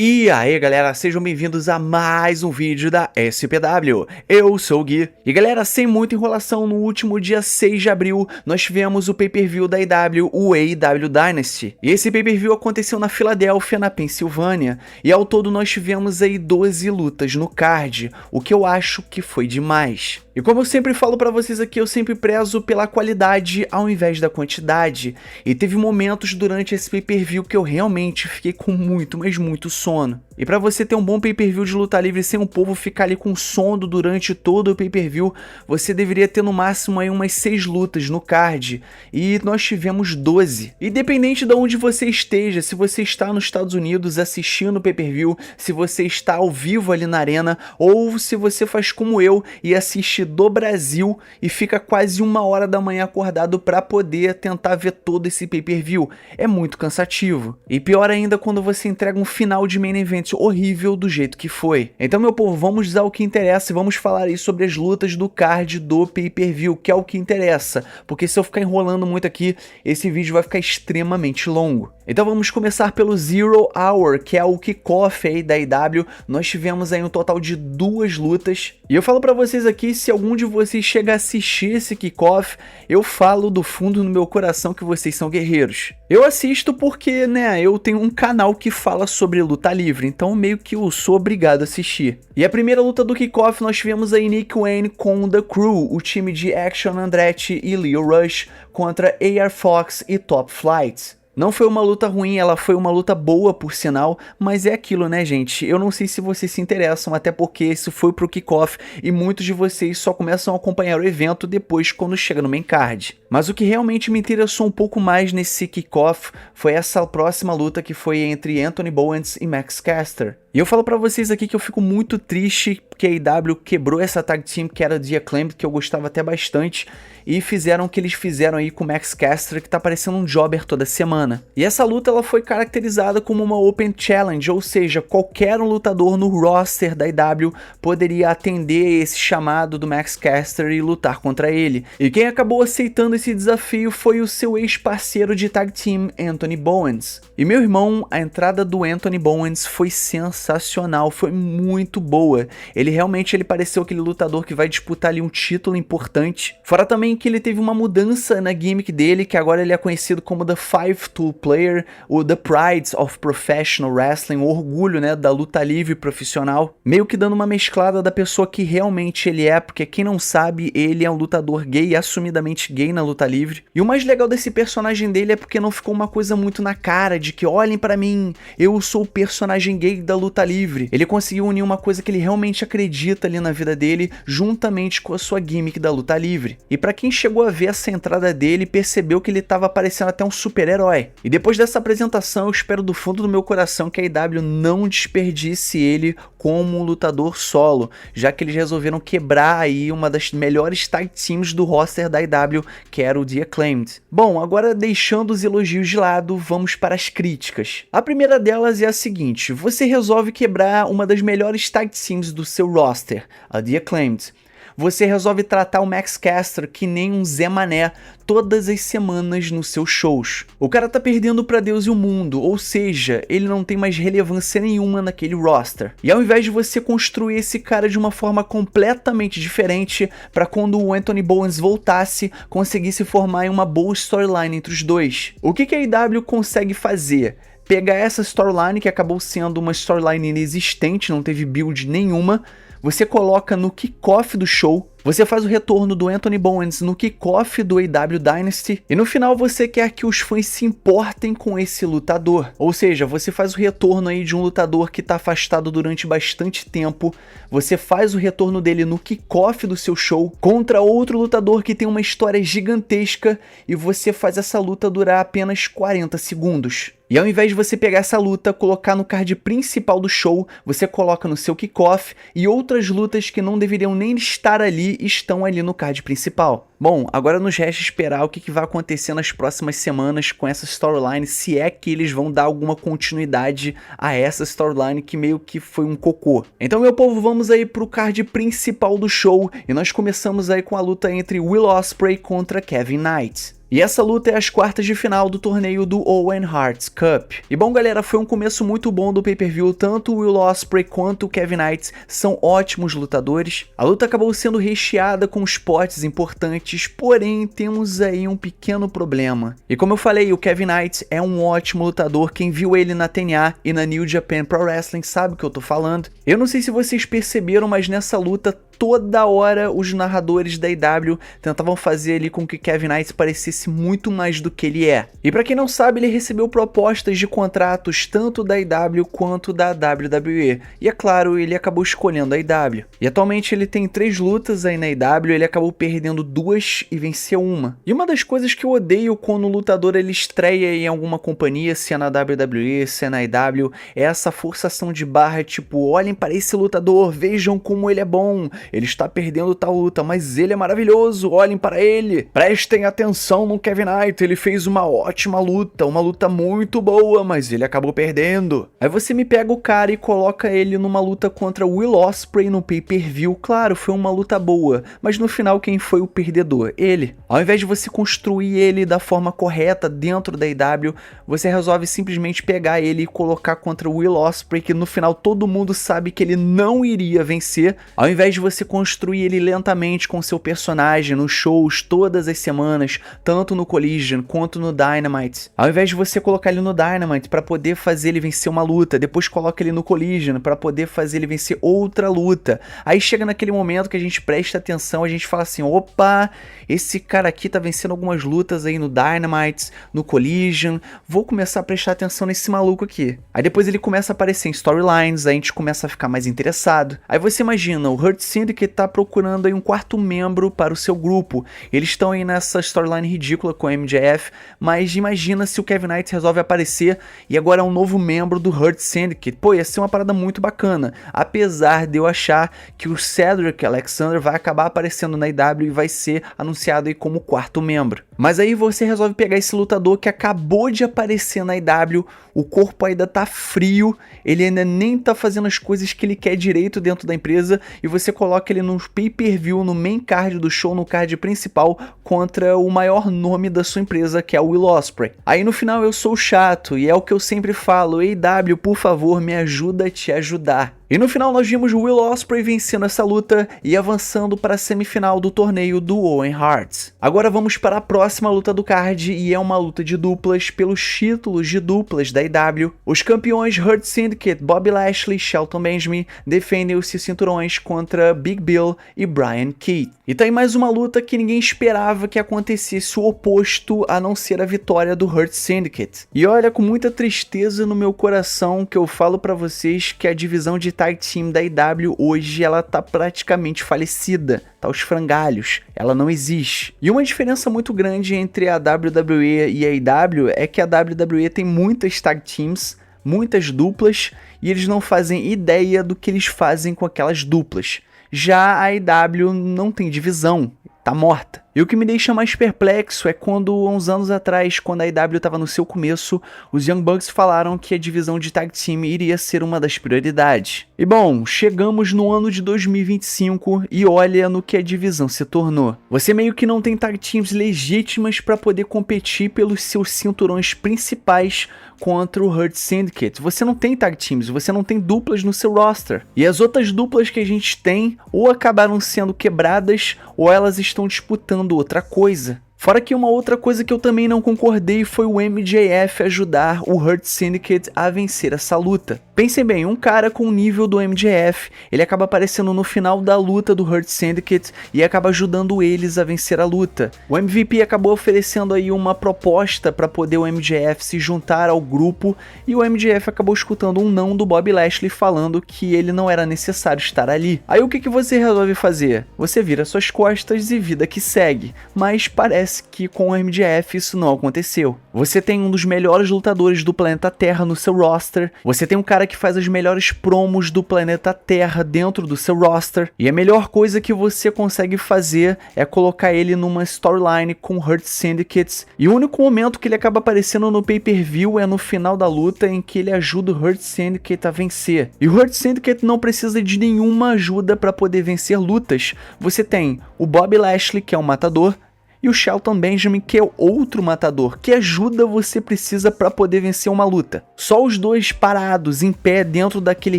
E aí galera, sejam bem-vindos a mais um vídeo da SPW, eu sou o Gui. E galera, sem muita enrolação, no último dia 6 de abril, nós tivemos o pay-per-view da AEW, o AEW Dynasty. E esse pay-per-view aconteceu na Filadélfia, na Pensilvânia, e ao todo nós tivemos aí 12 lutas no card, o que eu acho que foi demais. E como eu sempre falo pra vocês aqui, eu sempre prezo pela qualidade ao invés da quantidade, e teve momentos durante esse pay-per-view que eu realmente fiquei com muito, mas muito sono. E pra você ter um bom pay-per-view de luta livre sem o povo ficar ali com sono durante todo o pay-per-view, você deveria ter no máximo aí umas 6 lutas no card, e nós tivemos 12. Independente de onde você esteja, se você está nos Estados Unidos assistindo o pay-per-view, se você está ao vivo ali na arena, ou se você faz como eu e assiste do Brasil e fica quase 1h da manhã acordado pra poder tentar ver todo esse pay-per-view, é muito cansativo. E pior ainda quando você entrega um final de main event horrível do jeito que foi. Então, meu povo, vamos ao que interessa e vamos falar aí sobre as lutas do card do pay-per-view, que é o que interessa, porque se eu ficar enrolando muito aqui, esse vídeo vai ficar extremamente longo. Então vamos começar pelo Zero Hour, que é o kickoff aí da AEW. Nós tivemos aí um total de 2 lutas. E eu falo pra vocês aqui, se algum de vocês chega a assistir esse kickoff, eu falo do fundo do meu coração que vocês são guerreiros. Eu assisto porque, né, eu tenho um canal que fala sobre luta livre, então meio que eu sou obrigado a assistir. E a primeira luta do kickoff nós tivemos aí Nick Wayne com The Crew, o time de Action Andretti e Lio Rush contra AR Fox e Top Flight. Não foi uma luta ruim, ela foi uma luta boa por sinal, mas é aquilo, né, gente? Eu não sei se vocês se interessam, até porque isso foi pro kickoff e muitos de vocês só começam a acompanhar o evento depois quando chega no main card. Mas o que realmente me interessou um pouco mais nesse kickoff foi essa próxima luta que foi entre Anthony Bowens e Max Caster. E eu falo pra vocês aqui que eu fico muito triste que a AEW quebrou essa tag team que era The Acclaimed, que eu gostava até bastante, e fizeram o que eles fizeram aí com o Max Caster, que tá parecendo um jobber toda semana. E essa luta ela foi caracterizada como uma Open Challenge, ou seja, qualquer um lutador no roster da AEW poderia atender esse chamado do Max Caster e lutar contra ele. E quem acabou aceitando esse desafio foi o seu ex-parceiro de tag team, Anthony Bowens. E meu irmão, a entrada do Anthony Bowens foi sensacional, foi muito boa. Ele realmente pareceu aquele lutador que vai disputar ali um título importante. Fora também que ele teve uma mudança na gimmick dele, que agora ele é conhecido como The Five Tool Player, o The Pride of Professional Wrestling, o orgulho, né, da luta livre profissional, meio que dando uma mesclada da pessoa que realmente ele é, porque quem não sabe, ele é um lutador gay, assumidamente gay na luta livre. E o mais legal desse personagem dele é porque não ficou uma coisa muito na cara, de que olhem pra mim, eu sou o personagem gay da luta livre. Ele conseguiu unir uma coisa que ele realmente acredita ali na vida dele, juntamente com a sua gimmick da luta livre. E pra quem chegou a ver essa entrada dele, percebeu que ele tava parecendo até um super-herói. E depois dessa apresentação, eu espero do fundo do meu coração que a AEW não desperdice ele como um lutador solo, já que eles resolveram quebrar aí uma das melhores tag teams do roster da AEW, que era o The Acclaimed. Bom, agora deixando os elogios de lado, vamos para as críticas. A primeira delas é a seguinte: você resolve quebrar uma das melhores tag teams do seu roster, a The Acclaimed. Você resolve tratar o Max Caster que nem um Zé Mané todas as semanas nos seus shows. O cara tá perdendo pra Deus e o mundo, ou seja, ele não tem mais relevância nenhuma naquele roster. E ao invés de você construir esse cara de uma forma completamente diferente, pra quando o Anthony Bowens voltasse, conseguisse formar uma boa storyline entre os dois. O que a AEW consegue fazer? Pegar essa storyline que acabou sendo uma storyline inexistente, não teve build nenhuma, você coloca no kickoff do show, você faz o retorno do Anthony Bowens no kickoff do AEW Dynasty e no final você quer que os fãs se importem com esse lutador. Ou seja, você faz o retorno aí de um lutador que está afastado durante bastante tempo, você faz o retorno dele no kickoff do seu show contra outro lutador que tem uma história gigantesca e você faz essa luta durar apenas 40 segundos. E ao invés de você pegar essa luta, colocar no card principal do show, você coloca no seu kickoff e outras lutas que não deveriam nem estar ali estão ali no card principal. Bom, agora nos resta esperar o que vai acontecer nas próximas semanas com essa storyline, se é que eles vão dar alguma continuidade a essa storyline que meio que foi um cocô. Então, meu povo, vamos aí pro card principal do show e nós começamos aí com a luta entre Will Ospreay contra Kevin Knight. E essa luta é as quartas de final do torneio do Owen Hart's Cup. E bom galera, foi um começo muito bom do pay-per-view, tanto o Will Ospreay quanto o Kevin Knight são ótimos lutadores. A luta acabou sendo recheada com spots importantes, porém temos aí um pequeno problema. E como eu falei, o Kevin Knight é um ótimo lutador, quem viu ele na TNA e na New Japan Pro Wrestling sabe o que eu tô falando. Eu não sei se vocês perceberam, mas nessa luta toda hora os narradores da IW tentavam fazer ali com que Kevin Knight parecesse muito mais do que ele é. E pra quem não sabe, ele recebeu propostas de contratos tanto da IW quanto da WWE. E é claro, ele acabou escolhendo a IW. E atualmente ele tem 3 lutas aí na IW, ele acabou perdendo 2 e venceu uma. E uma das coisas que eu odeio quando o lutador ele estreia em alguma companhia, se é na WWE, se é na IW, é essa forçação de barra, tipo, olhem para esse lutador, vejam como ele é bom. Ele está perdendo tal luta, mas ele é maravilhoso, olhem para ele. Prestem atenção no Kevin Knight, ele fez uma ótima luta, uma luta muito boa, mas ele acabou perdendo. Aí você me pega o cara e coloca ele numa luta contra Will Ospreay no pay-per-view. Claro, foi uma luta boa, mas no final quem foi o perdedor? Ele. Ao invés de você construir ele da forma correta dentro da IW, você resolve simplesmente pegar ele e colocar contra o Will Ospreay, que no final todo mundo sabe que ele não iria vencer. Ao invés de você construir ele lentamente com seu personagem nos shows todas as semanas, tanto no Collision quanto no Dynamite. Ao invés de você colocar ele no Dynamite para poder fazer ele vencer uma luta, depois coloca ele no Collision para poder fazer ele vencer outra luta. Aí chega naquele momento que a gente presta atenção, a gente fala assim, opa, esse cara aqui tá vencendo algumas lutas aí no Dynamite, no Collision, vou começar a prestar atenção nesse maluco aqui. Aí depois ele começa a aparecer em storylines, aí a gente começa a ficar mais interessado. Aí você imagina, o Hurt Syndicate tá procurando aí um quarto membro para o seu grupo. Eles estão aí nessa storyline ridícula com o MJF, mas imagina se o Kevin Knight resolve aparecer e agora é um novo membro do Hurt Syndicate. Pô, ia ser uma parada muito bacana, apesar de eu achar que o Cedric Alexander vai acabar aparecendo na IW e vai ser anunciado aí como quarto membro. Mas aí você resolve pegar esse lutador que acabou de aparecer na IW, o corpo ainda tá frio, ele ainda nem tá fazendo as coisas que ele quer direito dentro da empresa, e você coloca ele no pay-per-view, no main card do show, no card principal, contra o maior nome da sua empresa, que é o Will Ospreay. Aí no final eu sou chato, e é o que eu sempre falo, AEW, por favor, me ajuda a te ajudar. E no final nós vimos o Will Ospreay vencendo essa luta e avançando para a semifinal do torneio do Owen Hart. Agora vamos para a próxima luta do card e é uma luta de duplas pelos títulos de duplas da IW. Os campeões Hurt Syndicate, Bobby Lashley e Shelton Benjamin defendem os seus cinturões contra Big Bill e Brian Keith. E tem mais uma luta que ninguém esperava que acontecesse o oposto a não ser a vitória do Hurt Syndicate. E olha, com muita tristeza no meu coração que eu falo para vocês que a divisão de tag team da IW hoje ela tá praticamente falecida, tá aos frangalhos, ela não existe. E uma diferença muito grande entre a WWE e a IW é que a WWE tem muitas tag teams, muitas duplas, e eles não fazem ideia do que eles fazem com aquelas duplas. Já a IW não tem divisão, tá morta. E o que me deixa mais perplexo é quando, há uns anos atrás, quando a IW estava no seu começo, os Young Bucks falaram que a divisão de tag team iria ser uma das prioridades. E bom, chegamos no ano de 2025 e olha no que a divisão se tornou. Você meio que não tem tag teams legítimas para poder competir pelos seus cinturões principais contra o Hurt Syndicate. Você não tem tag teams, você não tem duplas no seu roster. E as outras duplas que a gente tem ou acabaram sendo quebradas ou elas estão disputando outra coisa. Fora que uma outra coisa que eu também não concordei foi o MJF ajudar o Hurt Syndicate a vencer essa luta. Pensem bem, um cara com o nível do MJF, ele acaba aparecendo no final da luta do Hurt Syndicate e acaba ajudando eles a vencer a luta. O MVP acabou oferecendo aí uma proposta para poder o MJF se juntar ao grupo e o MJF acabou escutando um não do Bobby Lashley falando que ele não era necessário estar ali. Aí o que você resolve fazer? Você vira suas costas e vida que segue, mas parece que com o MJF isso não aconteceu. Você tem um dos melhores lutadores do planeta Terra no seu roster, você tem um cara que faz as melhores promos do planeta Terra dentro do seu roster, e a melhor coisa que você consegue fazer é colocar ele numa storyline com Hurt Syndicate, e o único momento que ele acaba aparecendo no pay-per-view é no final da luta em que ele ajuda o Hurt Syndicate a vencer. E o Hurt Syndicate não precisa de nenhuma ajuda para poder vencer lutas. Você tem o Bobby Lashley, que é um matador, e o Shelton Benjamin, que é outro matador, que ajuda você precisa para poder vencer uma luta. Só os dois parados em pé dentro daquele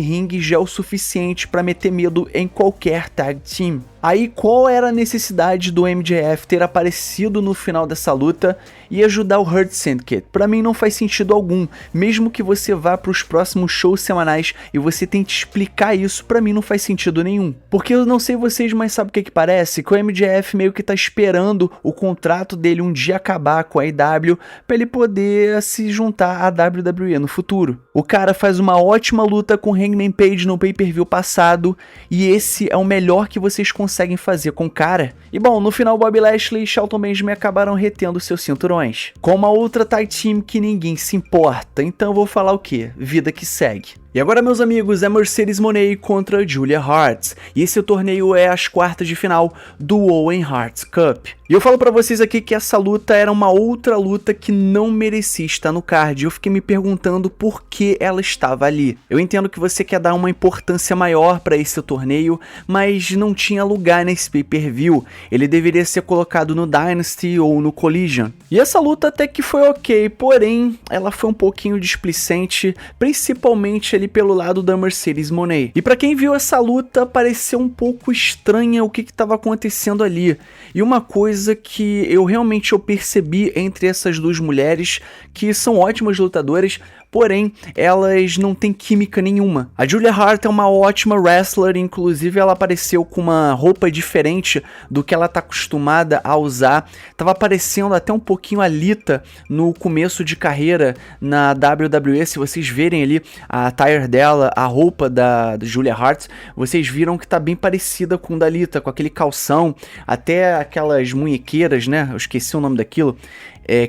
ringue já é o suficiente para meter medo em qualquer tag team. Aí qual era a necessidade do MJF ter aparecido no final dessa luta e ajudar o Hurt Syndicate? Pra mim não faz sentido algum, mesmo que você vá para os próximos shows semanais e você tente explicar isso, pra mim não faz sentido nenhum. Porque eu não sei vocês, mas sabe o que parece? Que o MJF meio que tá esperando o contrato dele um dia acabar com a AEW pra ele poder se juntar à WWE no futuro. O cara faz uma ótima luta com Hangman Page no pay-per-view passado e esse é o melhor que vocês conseguem fazer com o cara. E bom, no final Bobby Lashley e Shelton Benjamin acabaram retendo seus cinturões, com uma outra tag team que ninguém se importa, então eu vou falar o quê? Vida que segue. E agora, meus amigos, é Mercedes Moné contra Julia Hart, e esse torneio é as quartas de final do Owen Hart Cup. E eu falo pra vocês aqui que essa luta era uma outra luta que não merecia estar no card, eu fiquei me perguntando por que ela estava ali. Eu entendo que você quer dar uma importância maior pra esse torneio, mas não tinha lugar nesse pay-per-view, ele deveria ser colocado no Dynasty ou no Collision. E essa luta até que foi ok, porém, ela foi um pouquinho displicente, principalmente ali pelo lado da Mercedes Moné. E pra quem viu essa luta, pareceu um pouco estranha o que estava acontecendo ali. E uma coisa que eu realmente percebi entre essas duas mulheres, que são ótimas lutadoras, porém, elas não têm química nenhuma. A Julia Hart é uma ótima wrestler, inclusive ela apareceu com uma roupa diferente do que ela tá acostumada a usar. Tava parecendo até um pouquinho a Lita no começo de carreira na WWE. Se vocês verem ali a attire dela, a roupa da Julia Hart, vocês viram que tá bem parecida com a da Lita, com aquele calção, até aquelas munhequeiras, né? Eu esqueci o nome daquilo.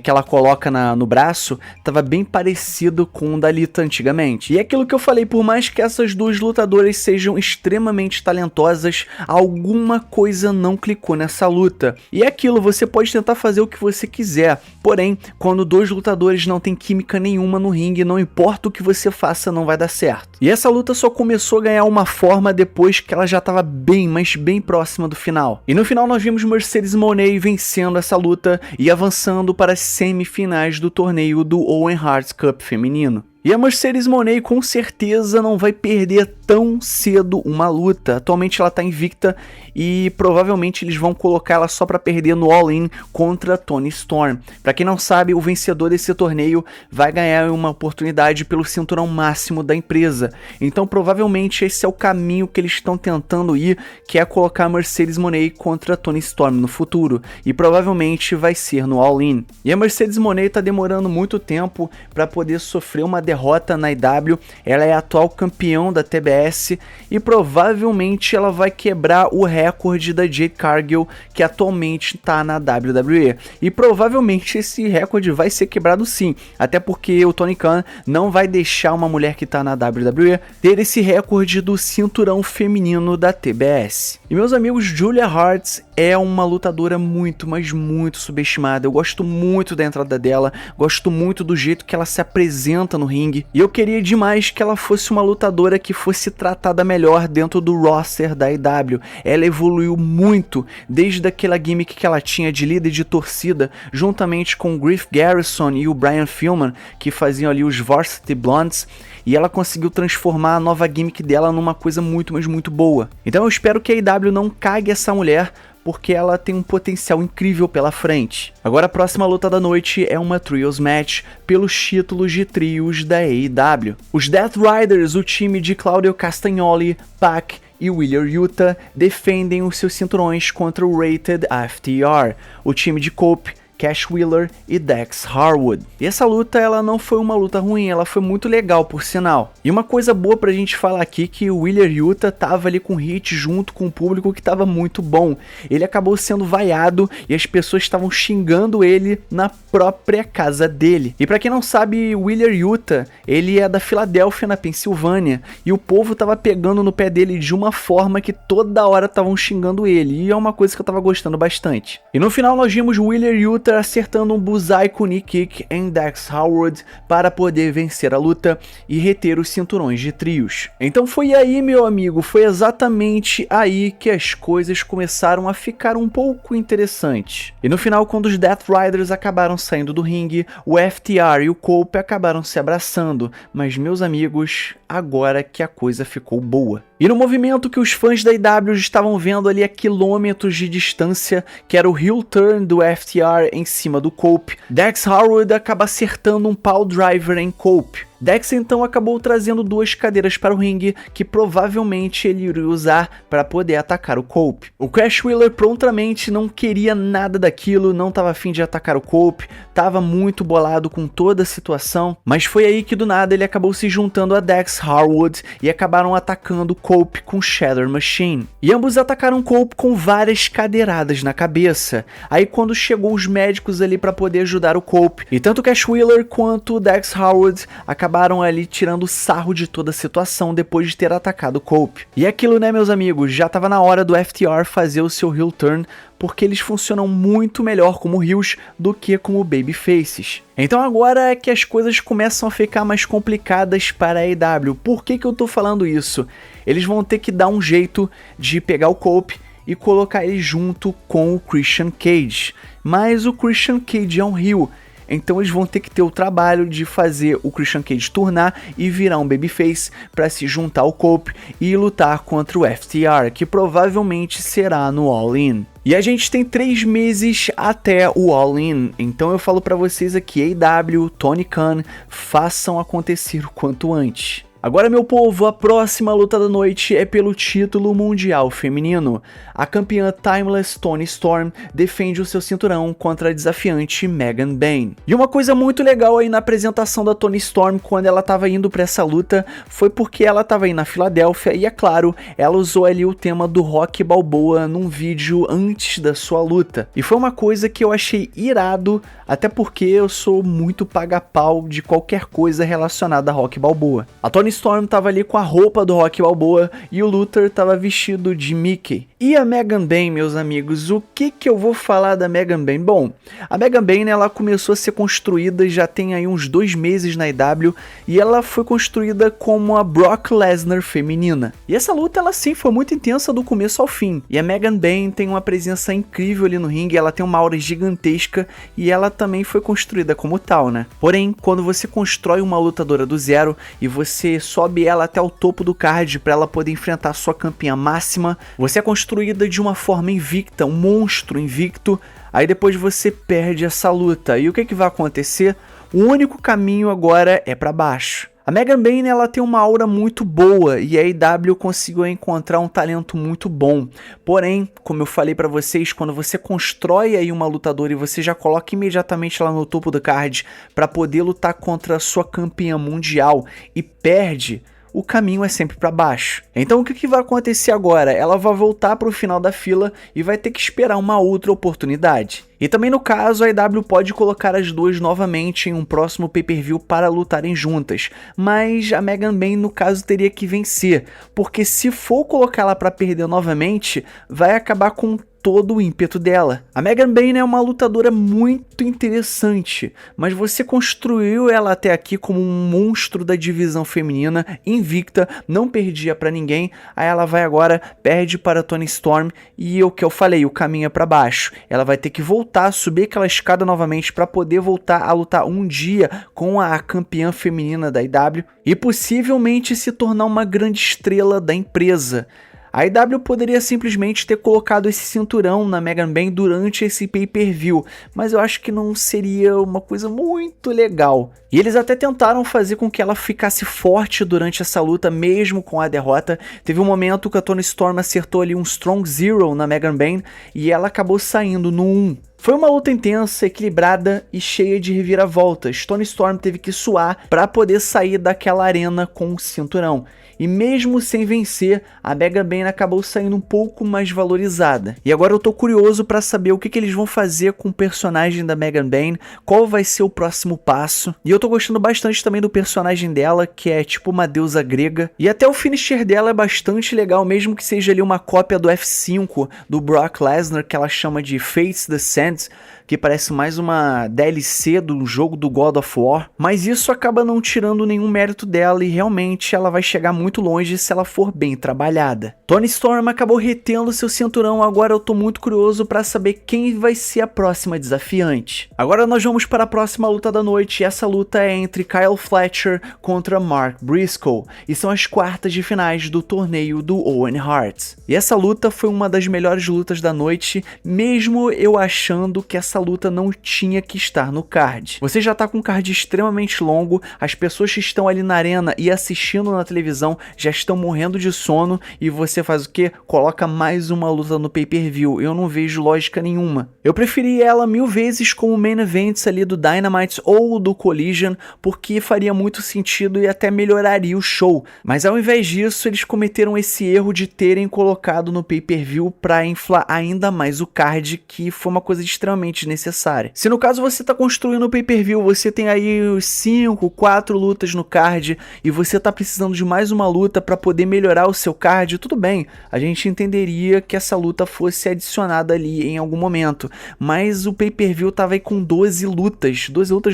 Que ela coloca no braço, tava bem parecido com o da Lita antigamente. E é aquilo que eu falei, por mais que essas duas lutadoras sejam extremamente talentosas, alguma coisa não clicou nessa luta. E é aquilo, você pode tentar fazer o que você quiser, porém, quando dois lutadores não tem química nenhuma no ringue, não importa o que você faça, não vai dar certo. E essa luta só começou a ganhar uma forma depois que ela já estava bem, mas bem próxima do final. E no final nós vimos Mercedes Moné vencendo essa luta e avançando para as semifinais do torneio do Owen Hart Cup feminino. E a Mercedes Moné com certeza não vai perder tão cedo uma luta. Atualmente ela tá invicta e provavelmente eles vão colocar ela só para perder no All-In contra Toni Storm. Para quem não sabe, o vencedor desse torneio vai ganhar uma oportunidade pelo cinturão máximo da empresa. Então provavelmente esse é o caminho que eles estão tentando ir, que é colocar a Mercedes Moné contra Toni Storm no futuro. E provavelmente vai ser no All-In. E a Mercedes Moné tá demorando muito tempo para poder sofrer uma derrota na IW, ela é a atual campeão da TBS e provavelmente ela vai quebrar o recorde da Jade Cargill, que atualmente está na WWE. E provavelmente esse recorde vai ser quebrado sim, até porque o Tony Khan não vai deixar uma mulher que está na WWE ter esse recorde do cinturão feminino da TBS. E meus amigos, Julia Hart é uma lutadora muito, mas muito subestimada. Eu gosto muito da entrada dela, gosto muito do jeito que ela se apresenta no ringue. E eu queria demais que ela fosse uma lutadora que fosse tratada melhor dentro do roster da AEW. Ela evoluiu muito desde aquela gimmick que ela tinha de líder de torcida, juntamente com o Griff Garrison e o Brian Pillman, que faziam ali os Varsity Blondes, e ela conseguiu transformar a nova gimmick dela numa coisa muito, mas muito boa. Então eu espero que a AEW não cague essa mulher, porque ela tem um potencial incrível pela frente. Agora a próxima luta da noite é uma Trios Match pelos títulos de trios da AEW. Os Death Riders, o time de Claudio Castagnoli, Pac e Wheeler Yuta, defendem os seus cinturões contra o Rated FTR, o time de Cope, Cash Wheeler e Dax Harwood. E essa luta, ela não foi uma luta ruim, ela foi muito legal, por sinal. E uma coisa boa pra gente falar aqui, que o Wheeler Yuta tava ali com hit junto com o público, que tava muito bom. Ele acabou sendo vaiado e as pessoas estavam xingando ele na própria casa dele. E pra quem não sabe, o Wheeler Yuta, ele é da Filadélfia, na Pensilvânia, e o povo tava pegando no pé dele de uma forma que toda hora estavam xingando ele, e é uma coisa que eu tava gostando bastante. E no final nós vimos o Wheeler Yuta Luther acertando um bullseye com knee kick em Dax Harwood para poder vencer a luta e reter os cinturões de trios. Então foi aí, meu amigo, foi exatamente aí que as coisas começaram a ficar um pouco interessantes. E no final, quando os Death Riders acabaram saindo do ringue, o FTR e o Cope acabaram se abraçando, mas meus amigos, agora que a coisa ficou boa. E no movimento que os fãs da AEW estavam vendo ali a quilômetros de distância, que era o heel turn do FTR em cima do Cope, Dax Harwood acaba acertando um pile driver em Cope. Dax então acabou trazendo duas cadeiras para o ringue que provavelmente ele iria usar para poder atacar o Cope. O Crash Wheeler prontamente não queria nada daquilo, não estava afim de atacar o Cope, estava muito bolado com toda a situação, mas foi aí que do nada ele acabou se juntando a Dax Harwood e acabaram atacando o Cope com Shatter Machine. E ambos atacaram o Cope com várias cadeiradas na cabeça. Aí quando chegou os médicos ali para poder ajudar o Cope, e tanto o Crash Wheeler quanto o Dax Harwood acabaram ali tirando sarro de toda a situação depois de ter atacado o Cope. E aquilo, né, meus amigos, já estava na hora do FTR fazer o seu heel turn, porque eles funcionam muito melhor como heels do que como babyfaces. Então agora é que as coisas começam a ficar mais complicadas para a AEW. Por que eu tô falando isso? Eles vão ter que dar um jeito de pegar o Cope e colocar ele junto com o Christian Cage. Mas o Christian Cage é um heel, então eles vão ter que ter o trabalho de fazer o Christian Cage turnar e virar um babyface para se juntar ao Cope e lutar contra o FTR, que provavelmente será no All In. E a gente tem 3 meses até o All In, então eu falo para vocês aqui, AEW, Tony Khan, façam acontecer o quanto antes. Agora, meu povo, a próxima luta da noite é pelo título mundial feminino. A campeã Timeless Toni Storm defende o seu cinturão contra a desafiante Megan Bayne. E uma coisa muito legal aí na apresentação da Toni Storm quando ela estava indo para essa luta foi porque ela estava aí na Filadélfia e, é claro, ela usou ali o tema do Rock Balboa num vídeo antes da sua luta. E foi uma coisa que eu achei irado, até porque eu sou muito paga-pau de qualquer coisa relacionada a Rock Balboa. A Toni Storm tava ali com a roupa do Rock Balboa e o Luther tava vestido de Mickey. E a Megan Bayne, meus amigos, o que eu vou falar da Megan Bayne? Bom, a Megan Bayne, ela começou a ser construída já tem aí uns 2 meses na AEW e ela foi construída como a Brock Lesnar feminina. E essa luta, ela sim foi muito intensa do começo ao fim. E a Megan Bayne tem uma presença incrível ali no ringue, ela tem uma aura gigantesca e ela também foi construída como tal, né? Porém, quando você constrói uma lutadora do zero e você sobe ela até o topo do card para ela poder enfrentar sua campeã máxima, você é construída de uma forma invicta, um monstro invicto, aí depois você perde essa luta. E o que vai acontecer? O único caminho agora é para baixo. A Megan Bayne, ela tem uma aura muito boa e a AEW conseguiu encontrar um talento muito bom. Porém, como eu falei pra vocês, quando você constrói aí uma lutadora e você já coloca imediatamente lá no topo do card pra poder lutar contra a sua campeã mundial e perde, o caminho é sempre para baixo. Então o que vai acontecer agora? Ela vai voltar para o final da fila e vai ter que esperar uma outra oportunidade. E também no caso, a AEW pode colocar as duas novamente em um próximo pay-per-view para lutarem juntas, mas a Megan Bayne no caso teria que vencer, porque se for colocá-la para perder novamente, vai acabar com todo o ímpeto dela. A Megan Bayne é uma lutadora muito interessante, mas você construiu ela até aqui como um monstro da divisão feminina, invicta, não perdia pra ninguém, aí ela vai agora, perde para Toni Storm e o que eu falei, o caminho é pra baixo. Ela vai ter que voltar, subir aquela escada novamente para poder voltar a lutar um dia com a campeã feminina da AEW e possivelmente se tornar uma grande estrela da empresa. A AEW poderia simplesmente ter colocado esse cinturão na Megan Bayne durante esse pay-per-view, mas eu acho que não seria uma coisa muito legal. E eles até tentaram fazer com que ela ficasse forte durante essa luta, mesmo com a derrota. Teve um momento que a Toni Storm acertou ali um Strong Zero na Megan Bayne e ela acabou saindo no 1. Foi uma luta intensa, equilibrada e cheia de reviravoltas. Toni Storm teve que suar para poder sair daquela arena com o cinturão. E mesmo sem vencer, a Megan Bayne acabou saindo um pouco mais valorizada. E agora eu tô curioso para saber o que eles vão fazer com o personagem da Megan Bayne, qual vai ser o próximo passo. E eu tô gostando bastante também do personagem dela, que é tipo uma deusa grega. E até o finisher dela é bastante legal, mesmo que seja ali uma cópia do F5 do Brock Lesnar, que ela chama de Fates Descent, que parece mais uma DLC do jogo do God of War, mas isso acaba não tirando nenhum mérito dela e realmente ela vai chegar muito longe se ela for bem trabalhada. Toni Storm acabou retendo seu cinturão, agora eu tô muito curioso para saber quem vai ser a próxima desafiante. Agora nós vamos para a próxima luta da noite, e essa luta é entre Kyle Fletcher contra Mark Briscoe, e são as quartas de finais do torneio do Owen Hart. E essa luta foi uma das melhores lutas da noite, mesmo eu achando que essa luta não tinha que estar no card. Você já tá com um card extremamente longo, as pessoas que estão ali na arena e assistindo na televisão já estão morrendo de sono, e você faz o quê? Coloca mais uma luta no pay-per-view. Eu não vejo lógica nenhuma. Eu preferi ela 1000 vezes como main events ali do Dynamite ou do Collision, porque faria muito sentido e até melhoraria o show. Mas ao invés disso, eles cometeram esse erro de terem colocado no pay-per-view para inflar ainda mais o card, que foi uma coisa extremamente necessária. Se no caso você tá construindo o pay-per-view, você tem aí 5, 4 lutas no card e você tá precisando de mais uma luta para poder melhorar o seu card, tudo bem, a gente entenderia que essa luta fosse adicionada ali em algum momento, mas o pay-per-view tava aí com 12 lutas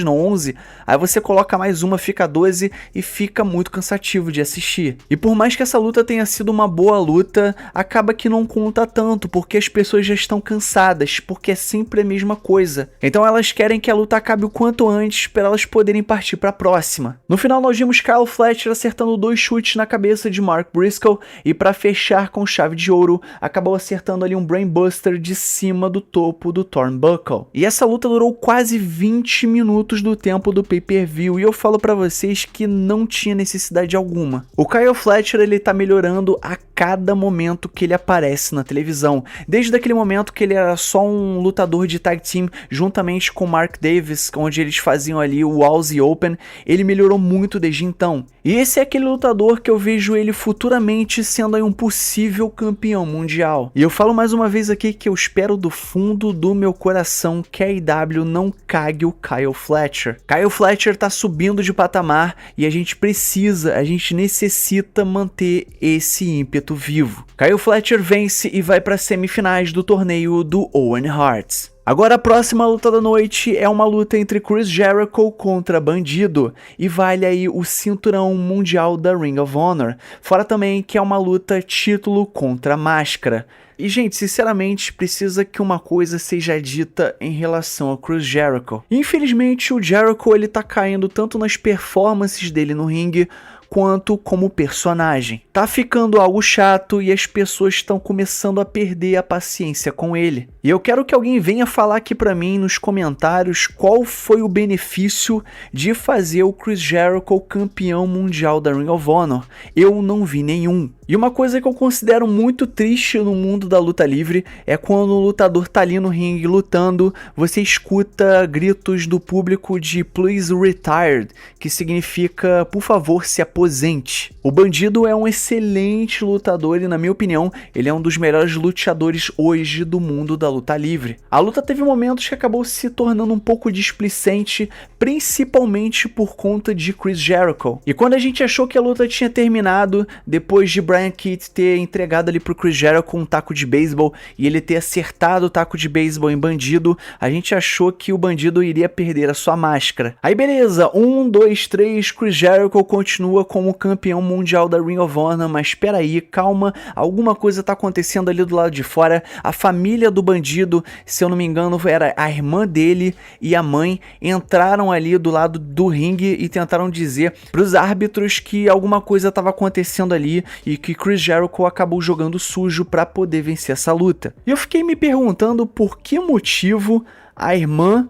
não, 11, aí você coloca mais uma, fica 12 e fica muito cansativo de assistir. E por mais que essa luta tenha sido uma boa luta, acaba que não conta tanto, porque as pessoas já estão cansadas, porque é sempre a mesma coisa. Então elas querem que a luta acabe o quanto antes para elas poderem partir para a próxima. No final nós vimos Kyle Fletcher acertando 2 chutes na cabeça de Mark Briscoe e para fechar com chave de ouro, acabou acertando ali um Brainbuster de cima do topo do Turnbuckle. E essa luta durou quase 20 minutos do tempo do pay-per-view e eu falo para vocês que não tinha necessidade alguma. O Kyle Fletcher ele tá melhorando a cada momento que ele aparece na televisão, desde aquele momento que ele era só um lutador de tag team juntamente com Mark Davis, onde eles faziam ali o Aussie Open, ele melhorou muito desde então. E esse é aquele lutador que eu vejo ele futuramente sendo aí um possível campeão mundial. E eu falo mais uma vez aqui que eu espero do fundo do meu coração que a AEW não cague o Kyle Fletcher. Kyle Fletcher tá subindo de patamar e a gente necessita manter esse ímpeto vivo. Kyle Fletcher vence e vai para semifinais do torneio do Owen Hart. Agora a próxima luta da noite é uma luta entre Chris Jericho contra Bandido, e vale aí o cinturão mundial da Ring of Honor, fora também que é uma luta título contra máscara. E gente, sinceramente, precisa que uma coisa seja dita em relação ao Chris Jericho. Infelizmente o Jericho ele tá caindo tanto nas performances dele no ringue, quanto como personagem. Tá ficando algo chato e as pessoas estão começando a perder a paciência com ele. E eu quero que alguém venha falar aqui pra mim nos comentários qual foi o benefício de fazer o Chris Jericho campeão mundial da Ring of Honor. Eu não vi nenhum. E uma coisa que eu considero muito triste no mundo da luta livre é quando o lutador tá ali no ringue lutando, você escuta gritos do público de "Please retire", que significa "por favor se aposente". O Bandido é um excelente lutador e, na minha opinião, ele é um dos melhores lutadores hoje do mundo da luta livre. A luta teve momentos que acabou se tornando um pouco displicente, principalmente por conta de Chris Jericho. E quando a gente achou que a luta tinha terminado, depois de Brian Keith ter entregado ali pro Chris Jericho um taco de beisebol e ele ter acertado o taco de beisebol em Bandido, a gente achou que o Bandido iria perder a sua máscara. Aí beleza, 1, 2, 3, Chris Jericho continua como campeão mundial da Ring of Honor, mas espera aí, calma, alguma coisa tá acontecendo ali do lado de fora. A família do Bandido, se eu não me engano, era a irmã dele e a mãe, entraram ali do lado do ringue e tentaram dizer pros árbitros que alguma coisa estava acontecendo ali e que Chris Jericho acabou jogando sujo para poder vencer essa luta. E eu fiquei me perguntando por que motivo a irmã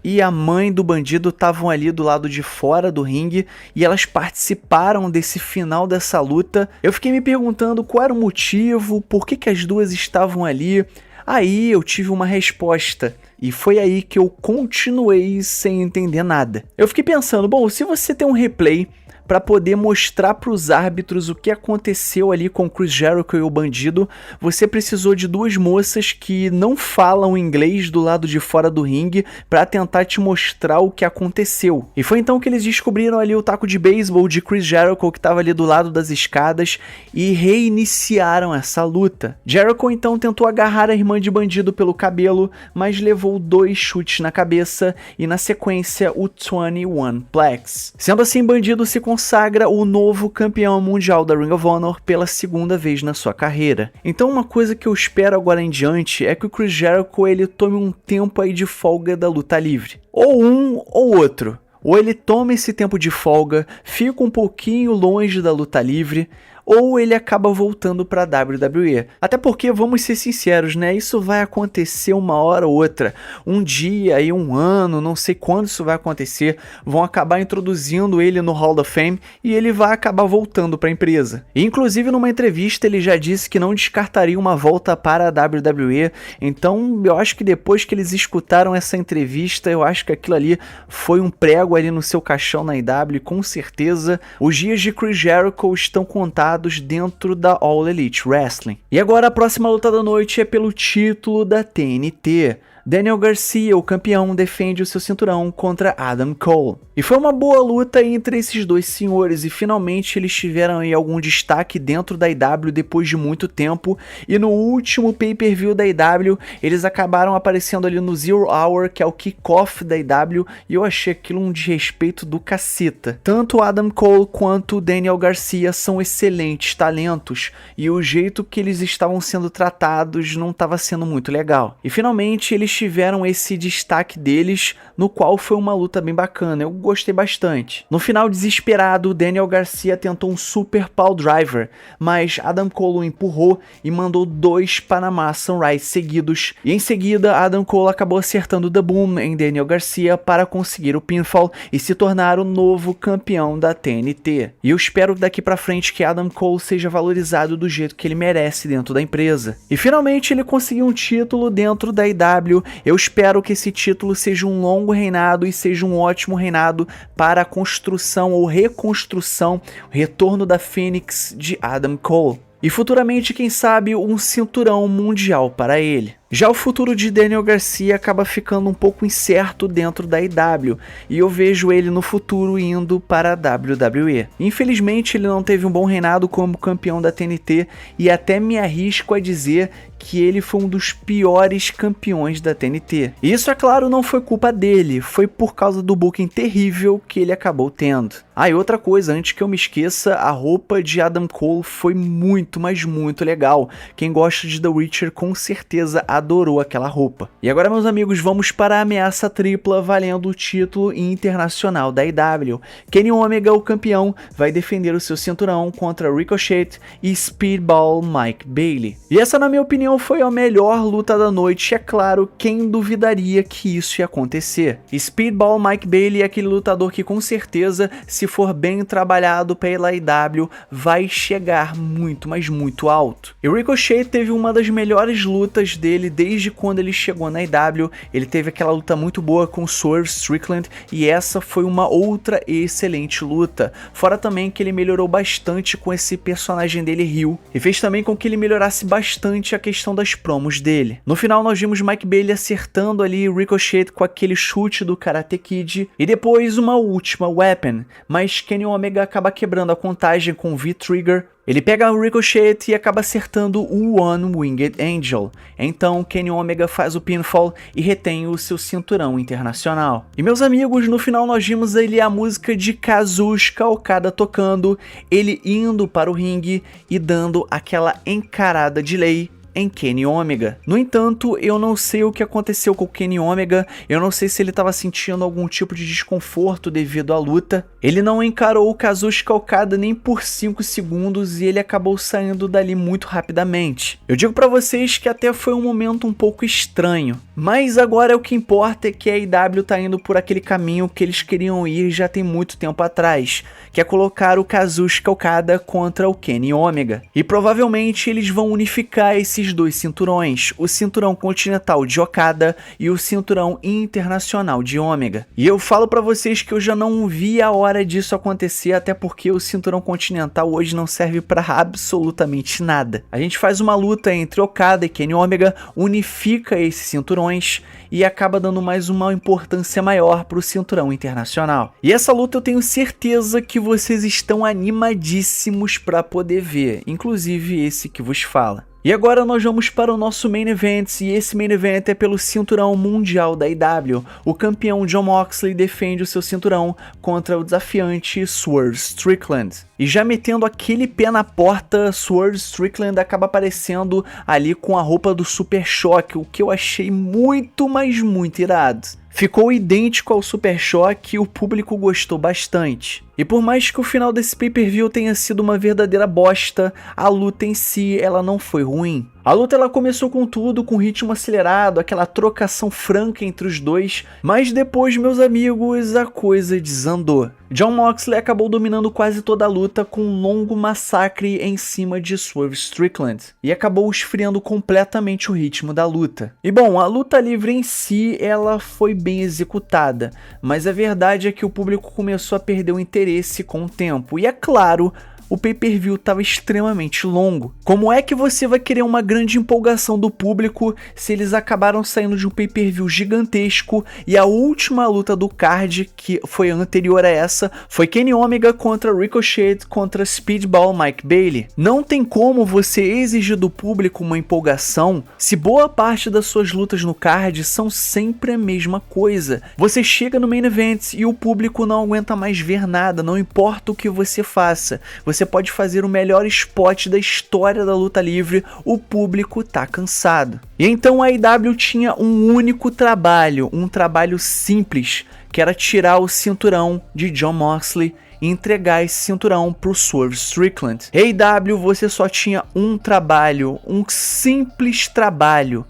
e a mãe do Bandido estavam ali do lado de fora do ringue e elas participaram desse final dessa luta. Eu fiquei me perguntando qual era o motivo, por que as duas estavam ali. Aí eu tive uma resposta. E foi aí que eu continuei sem entender nada. Eu fiquei pensando, bom, se você tem um replay para poder mostrar para os árbitros o que aconteceu ali com Chris Jericho e o Bandido, você precisou de duas moças que não falam inglês do lado de fora do ringue para tentar te mostrar o que aconteceu. E foi então que eles descobriram ali o taco de beisebol de Chris Jericho que estava ali do lado das escadas e reiniciaram essa luta. Jericho então tentou agarrar a irmã de Bandido pelo cabelo, mas levou 2 chutes na cabeça e na sequência o 21 Plex. Sendo assim, Bandido se consagra o novo campeão mundial da Ring of Honor pela segunda vez na sua carreira. Então uma coisa que eu espero agora em diante é que o Chris Jericho ele tome um tempo aí de folga da luta livre. Ou um ou outro. Ou ele toma esse tempo de folga, fica um pouquinho longe da luta livre, ou ele acaba voltando para a WWE. Até porque, vamos ser sinceros, né? Isso vai acontecer uma hora ou outra. Um dia, aí um ano, não sei quando isso vai acontecer, vão acabar introduzindo ele no Hall of Fame e ele vai acabar voltando para a empresa. E, inclusive, numa entrevista, ele já disse que não descartaria uma volta para a WWE. Então, eu acho que depois que eles escutaram essa entrevista, eu acho que aquilo ali foi um prego ali no seu caixão na IW. Com certeza, os dias de Chris Jericho estão contados dentro da All Elite Wrestling. E agora a próxima luta da noite é pelo título da TNT. Daniel Garcia, o campeão, defende o seu cinturão contra Adam Cole. E foi uma boa luta entre esses dois senhores e finalmente eles tiveram aí algum destaque dentro da IW depois de muito tempo. E no último pay-per-view da IW, eles acabaram aparecendo ali no Zero Hour, que é o kickoff da IW, e eu achei aquilo um desrespeito do caceta. Tanto o Adam Cole quanto o Daniel Garcia são excelentes talentos e o jeito que eles estavam sendo tratados não estava sendo muito legal. E finalmente eles tiveram esse destaque deles, no qual foi uma luta bem bacana, eu gostei bastante. No final, desesperado, Daniel Garcia tentou um super pile driver, mas Adam Cole o empurrou e mandou 2 Panama Sunrise seguidos, e em seguida Adam Cole acabou acertando The Boom em Daniel Garcia para conseguir o pinfall e se tornar o novo campeão da TNT. E eu espero daqui pra frente que Adam Cole seja valorizado do jeito que ele merece dentro da empresa. E finalmente ele conseguiu um título dentro da IW. Eu espero que esse título seja um longo reinado e seja um ótimo reinado para a construção ou reconstrução, o retorno da Fênix de Adam Cole. E futuramente, quem sabe, um cinturão mundial para ele. Já o futuro de Daniel Garcia acaba ficando um pouco incerto dentro da IW, e eu vejo ele no futuro indo para a WWE. Infelizmente ele não teve um bom reinado como campeão da TNT, e até me arrisco a dizer que ele foi um dos piores campeões da TNT. E isso, é claro, não foi culpa dele, foi por causa do booking terrível que ele acabou tendo. Ah, e outra coisa, antes que eu me esqueça, a roupa de Adam Cole foi muito, mas muito legal. Quem gosta de The Witcher com certeza adorou aquela roupa. E agora, meus amigos, vamos para a ameaça tripla valendo o título internacional da IW. Kenny Omega, o campeão, vai defender o seu cinturão contra Ricochet e Speedball Mike Bailey. E essa, na minha opinião, foi a melhor luta da noite. É claro, quem duvidaria que isso ia acontecer? Speedball Mike Bailey é aquele lutador que com certeza, se for bem trabalhado pela IW, vai chegar muito, mas muito alto. E o Ricochet teve uma das melhores lutas dele desde quando ele chegou na IW. Ele teve aquela luta muito boa com Swerve Strickland e essa foi uma outra excelente luta. Fora também que ele melhorou bastante com esse personagem dele, Ryu, e fez também com que ele melhorasse bastante a questão das promos dele. No final nós vimos Mike Bailey acertando ali Ricochet com aquele chute do Karate Kid e depois uma última weapon, mas Kenny Omega acaba quebrando a contagem com o V-Trigger. Ele pega o Ricochet e acaba acertando o One Winged Angel. Então Kenny Omega faz o pinfall e retém o seu cinturão internacional. E meus amigos, no final nós vimos ali a música de Kazuchika Okada tocando, ele indo para o ringue e dando aquela encarada de lei em Kenny Omega. No entanto, eu não sei o que aconteceu com o Kenny Omega, eu não sei se ele estava sentindo algum tipo de desconforto devido à luta. Ele não encarou o Kazuchika Okada nem por 5 segundos e ele acabou saindo dali muito rapidamente. Eu digo pra vocês que até foi um momento um pouco estranho, mas agora o que importa é que a IW tá indo por aquele caminho que eles queriam ir já tem muito tempo atrás, que é colocar o Kazuchika Okada contra o Kenny Omega. E provavelmente eles vão unificar esses esses dois cinturões, o cinturão continental de Okada e o cinturão internacional de Ômega. E eu falo pra vocês que eu já não vi a hora disso acontecer, até porque o cinturão continental hoje não serve pra absolutamente nada. A gente faz uma luta entre Okada e Kenny Omega, unifica esses cinturões e acaba dando mais uma importância maior pro cinturão internacional. E essa luta eu tenho certeza que vocês estão animadíssimos pra poder ver, inclusive esse que vos fala. E agora nós vamos para o nosso Main Event, e esse Main Event é pelo cinturão mundial da IW. O campeão Jon Moxley defende o seu cinturão contra o desafiante Swerve Strickland. E já metendo aquele pé na porta, Swerve Strickland acaba aparecendo ali com a roupa do Super Choque, o que eu achei muito, mas muito irado. Ficou idêntico ao Super Choque e o público gostou bastante. E por mais que o final desse pay-per-view tenha sido uma verdadeira bosta, a luta em si ela não foi ruim. A luta ela começou com tudo, com ritmo acelerado, aquela trocação franca entre os dois, mas depois, meus amigos, a coisa desandou. Jon Moxley acabou dominando quase toda a luta com um longo massacre em cima de Swerve Strickland e acabou esfriando completamente o ritmo da luta. E bom, a luta livre em si ela foi bem executada, mas a verdade é que o público começou a perder o interesse com o tempo, e é claro, o pay-per-view estava extremamente longo. Como é que você vai querer uma grande empolgação do público se eles acabaram saindo de um pay-per-view gigantesco e a última luta do card, que foi anterior a essa, foi Kenny Omega contra Ricochet contra Speedball Mike Bailey? Não tem como você exigir do público uma empolgação se boa parte das suas lutas no card são sempre a mesma coisa. Você chega no Main Event e o público não aguenta mais ver nada, não importa o que você faça. Você pode fazer o melhor spot da história da luta livre, o público tá cansado. E então a AEW tinha um único trabalho, um trabalho simples, que era tirar o cinturão de Jon Moxley e entregar esse cinturão pro Swerve Strickland. AEW, você só tinha um trabalho, um simples trabalho,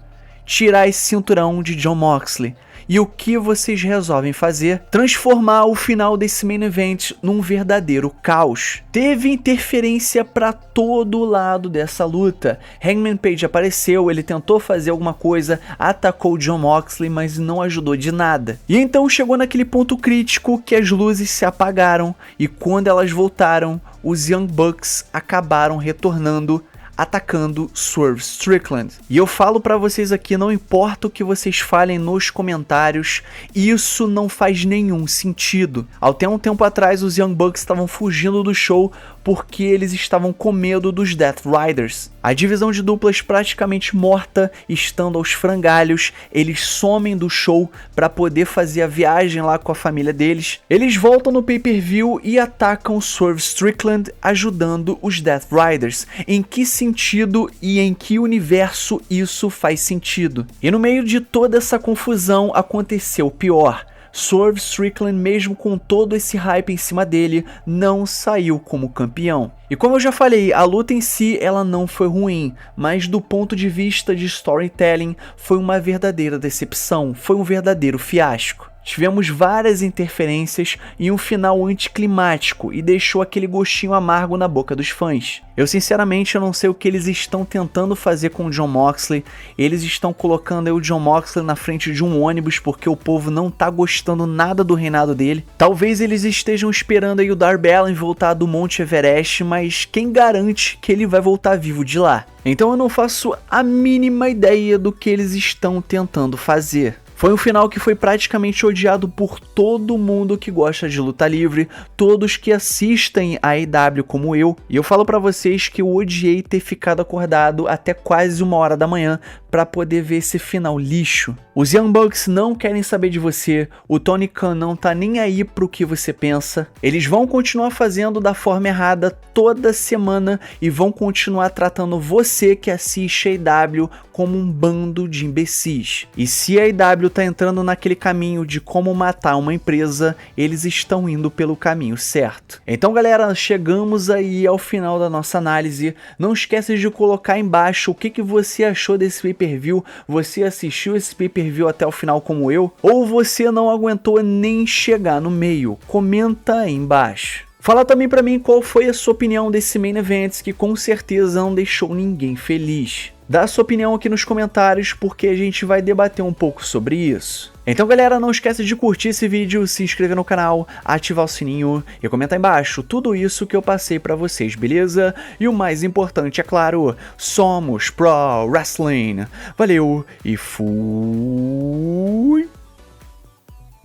tirar esse cinturão de Jon Moxley. E o que vocês resolvem fazer? Transformar o final desse Main Event num verdadeiro caos. Teve interferência pra todo lado dessa luta. Hangman Page apareceu, ele tentou fazer alguma coisa, atacou Jon Moxley, mas não ajudou de nada. E então chegou naquele ponto crítico que as luzes se apagaram e quando elas voltaram, os Young Bucks acabaram retornando, atacando Swerve Strickland. E eu falo pra vocês aqui, não importa o que vocês falem nos comentários, isso não faz nenhum sentido. Até um tempo atrás os Young Bucks estavam fugindo do show porque eles estavam com medo dos Death Riders. A divisão de duplas praticamente morta, estando aos frangalhos, eles somem do show para poder fazer a viagem lá com a família deles. Eles voltam no pay-per-view e atacam Swerve Strickland, ajudando os Death Riders. Em que sentido e em que universo isso faz sentido? E no meio de toda essa confusão aconteceu o pior. Swerve Strickland, mesmo com todo esse hype em cima dele, não saiu como campeão. E como eu já falei, a luta em si ela não foi ruim, mas do ponto de vista de storytelling foi uma verdadeira decepção, foi um verdadeiro fiasco. Tivemos várias interferências e um final anticlimático e deixou aquele gostinho amargo na boca dos fãs. Eu sinceramente não sei o que eles estão tentando fazer com o Jon Moxley. Eles estão colocando aí o Jon Moxley na frente de um ônibus porque o povo não tá gostando nada do reinado dele. Talvez eles estejam esperando aí o Darby Allin voltar do Monte Everest, mas quem garante que ele vai voltar vivo de lá? Então eu não faço a mínima ideia do que eles estão tentando fazer. Foi um final que foi praticamente odiado por todo mundo que gosta de luta livre, todos que assistem a AEW como eu, e eu falo pra vocês que eu odiei ter ficado acordado até quase 1h da manhã pra poder ver esse final lixo. Os Young Bucks não querem saber de você, o Tony Khan não tá nem aí pro que você pensa, eles vão continuar fazendo da forma errada toda semana e vão continuar tratando você que assiste a AEW como um bando de imbecis. E se a AEW tá entrando naquele caminho de como matar uma empresa, eles estão indo pelo caminho certo. Então galera, chegamos aí ao final da nossa análise. Não esquece de colocar aí embaixo o que você achou desse pay-per-view. Você assistiu esse pay-per-view até o final como eu? Ou você não aguentou nem chegar no meio? Comenta aí embaixo. Fala também pra mim qual foi a sua opinião desse Main Event, que com certeza não deixou ninguém feliz. Dá a sua opinião aqui nos comentários, porque a gente vai debater um pouco sobre isso. Então galera, não esquece de curtir esse vídeo, se inscrever no canal, ativar o sininho e comentar embaixo tudo isso que eu passei pra vocês, beleza? E o mais importante, é claro, somos Pro Wrestling. Valeu e fui!